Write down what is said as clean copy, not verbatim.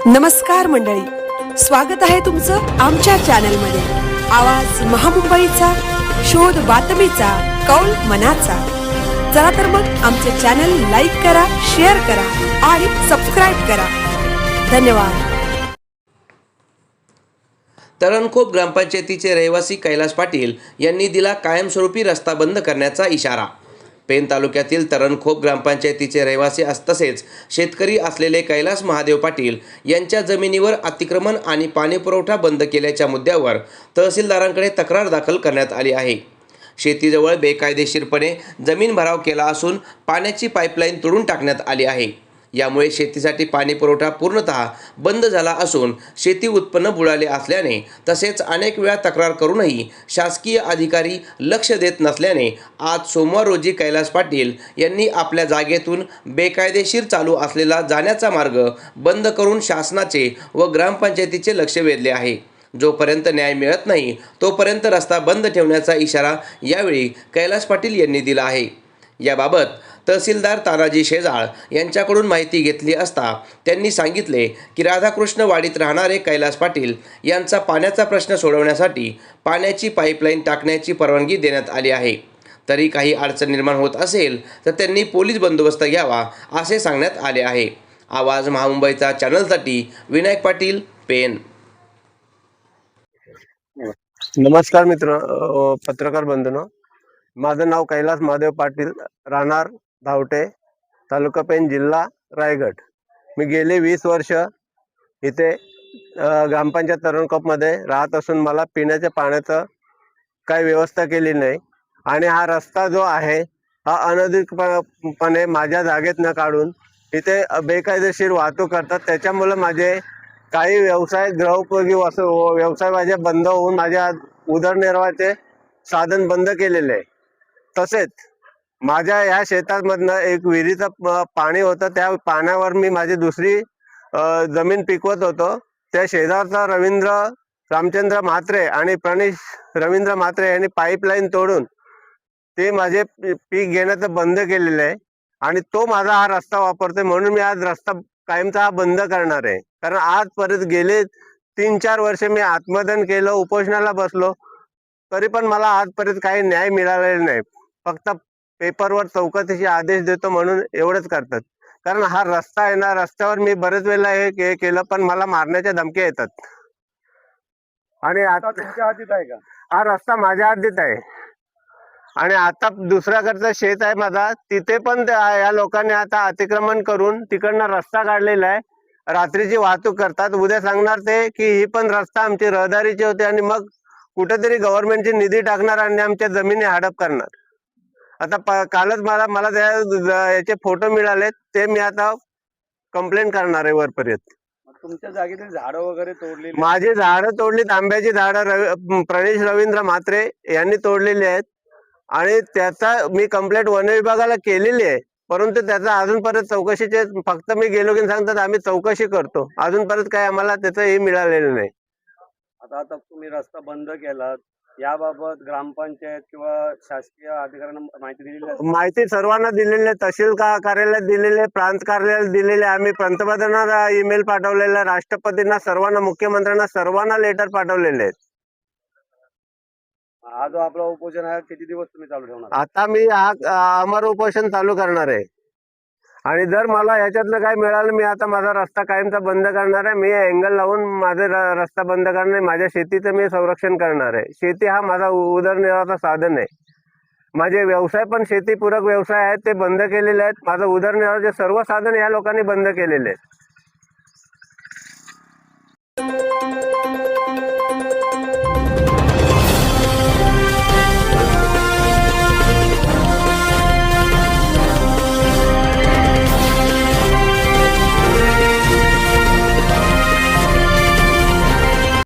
नमस्कार मंडळी, स्वागत आहे तुमचं आमच्या चॅनलमध्ये। आवाज महामुंबईचा, शोध बातमीचा, कौल मनाचा। चला तर मग आमचे चॅनल लाईक करा, शेअर करा आणि सबस्क्राइब करा। धन्यवाद। तरणखोप ग्रामपंचायतीचे रहिवासी कैलास पाटील यांनी दिला कायमस्वरूपी रस्ता बंद करण्याचा इशारा। पेन तालुक्यातील तरणखोप ग्रामपंचायतीचे रहिवासी तसेच शेतकरी असलेले कैलास महादेव पाटील यांच्या जमिनीवर अतिक्रमण आणि पाणीपुरवठा बंद केल्याच्या मुद्द्यावर तहसीलदारांकडे तक्रार दाखल करण्यात आली आहे। शेतीजवळ बेकायदेशीरपणे जमीन भराव केला असून पाण्याची पाईपलाईन तोडून टाकण्यात आली आहे। यामुळे शेतीसाठी पाणीपुरवठा पूर्णतः बंद झाला असून शेती उत्पन्न बुडाले असल्याने तसेच अनेक वेळा तक्रार करूनही शासकीय अधिकारी लक्ष देत नसल्याने आज सोमवार रोजी कैलास पाटील यांनी आपल्या जागेतून बेकायदेशीर चालू असलेला जाण्याचा मार्ग बंद करून शासनाचे व ग्रामपंचायतीचे लक्ष वेधले आहे। जोपर्यंत न्याय मिळत नाही तोपर्यंत रस्ता बंद ठेवण्याचा इशारा यावेळी कैलास पाटील यांनी दिला आहे। याबाबत तहसीलदार तानाजी शेजाळ यांच्याकडून माहिती घेतली असता त्यांनी सांगितले की राधाकृष्ण वाडीत राहणारे कैलास पाटील यांचा पाण्याचा प्रश्न सोडवण्यासाठी पाण्याची पाईपलाईन टाकण्याची परवानगी देण्यात आली आहे। तरी काही अडचण निर्माण होत असेल तर त्यांनी पोलीस बंदोबस्त घ्यावा असे सांगण्यात आले आहे। आवाज महामुंबईचा चॅनलसाठी विनायक पाटील, पेन। नमस्कार मित्र पत्रकार बंधूंनो, माझं नाव कैलास महादेव पाटील, राहणार धावटे, तालुका पेन, जिल्हा रायगड। मी गेले 20 वर्ष इथे ग्रामपंचायत तरणखोपमध्ये राहत असून मला पिण्याच्या पाण्याचं काही व्यवस्था केली नाही आणि हा रस्ता जो आहे हा अनधिकृतपणे माझ्या जागेत न काढून इथे बेकायदेशीर वाहतूक करतात। त्याच्यामुळे माझे काही व्यवसाय, गृहोपयोगी व्यवसाय माझे बंद होऊन माझ्या उदरनिर्वाहाचे साधन बंद केलेले आहे। तसेच माझ्या या शेतामधनं एक विहिरीचं पाणी होतं, त्या पाण्यावर मी माझी दुसरी जमीन पिकवत होतो। त्या शेजारचा रवींद्र रामचंद्र म्हात्रे आणि प्रणीश रवींद्र म्हात्रे यांनी पाईपलाईन तोडून ते माझे पीक घेण्याचं बंद केलेलं आहे आणि तो माझा हा रस्ता वापरतोय, म्हणून मी आज रस्ता कायमचा हा बंद करणार आहे। कारण आजपर्यंत गेले 3-4 वर्ष मी आत्मदहन केलं, उपोषणाला बसलो, तरी पण मला आजपर्यंत काही न्याय मिळालेला नाही। फक्त पेपरवर चौकशीचे आदेश देतो म्हणून एवढंच करतात। कारण हा रस्ता आहे ना, रस्त्यावर मी बरेच वेळेला हे केलं पण मला मारण्याच्या धमक्या येतात। आणि आता तुमच्या हद्दीत आहे का हा रस्ता? माझ्या हद्दीत आहे। आणि आता दुसऱ्याकडचं शेत आहे माझा, तिथे पण या लोकांनी आता अतिक्रमण करून तिकडनं रस्ता काढलेला आहे। रात्रीची वाहतूक करतात। उद्या सांगणार ते की ही पण रस्ता आमची रहदारीची होती आणि मग कुठेतरी गव्हर्नमेंटची निधी टाकणार आणि आमच्या जमिनी हडप करणार। आता कालच मला त्या याचे फोटो मिळाले, ते मी आता कंप्लेंट करणार आहे वरपर्यंत। तुमच्या जागेतील झाडं वगैरे तोडली? माझी झाडं तोडलीत, आंब्याची झाडं प्रणीश रवींद्र म्हात्रे यांनी तोडलेली आहेत आणि त्याचा मी कंप्लेंट वन विभागाला केलेली आहे, परंतु त्याचा अजूनपर्यंत चौकशीचे फक्त मी गेलो की सांगतात आम्ही चौकशी करतो, अजूनपर्यंत काही आम्हाला त्याचं हे मिळालेलं नाही। आता तुम्ही रस्ता बंद केला, याबाबत ग्रामपंचायत किंवा शासकीय अधिकाऱ्यांना माहिती दिलेली आहे? माहिती सर्वांना दिलेली आहे, तहसील कार्यालयात दिलेले, प्रांत कार्यालयात दिलेले, आम्ही पंतप्रधानांना ईमेल पाठवलेला, राष्ट्रपतींना, सर्वांना, मुख्यमंत्र्यांना सर्वांना लेटर पाठवलेले आहेत। हा जो आपला उपोषण आहे किती दिवस तुम्ही चालू ठेवणार? आता मी अमर उपोषण चालू करणार आहे आणि जर मला याच्यातलं काय मिळालं, मी आता माझा रस्ता कायमचा बंद करणार आहे। मी अँगल लावून माझा रस्ता बंद करणार आहे, माझ्या शेतीचं मी संरक्षण करणार आहे। शेती हा माझा उदरनिर्वाहाचा साधन आहे। माझे व्यवसाय पण शेतीपूरक व्यवसाय आहेत, ते बंद केलेले आहेत। माझं उदरनिर्वाहाचे सर्व साधन या लोकांनी बंद केलेले आहेत।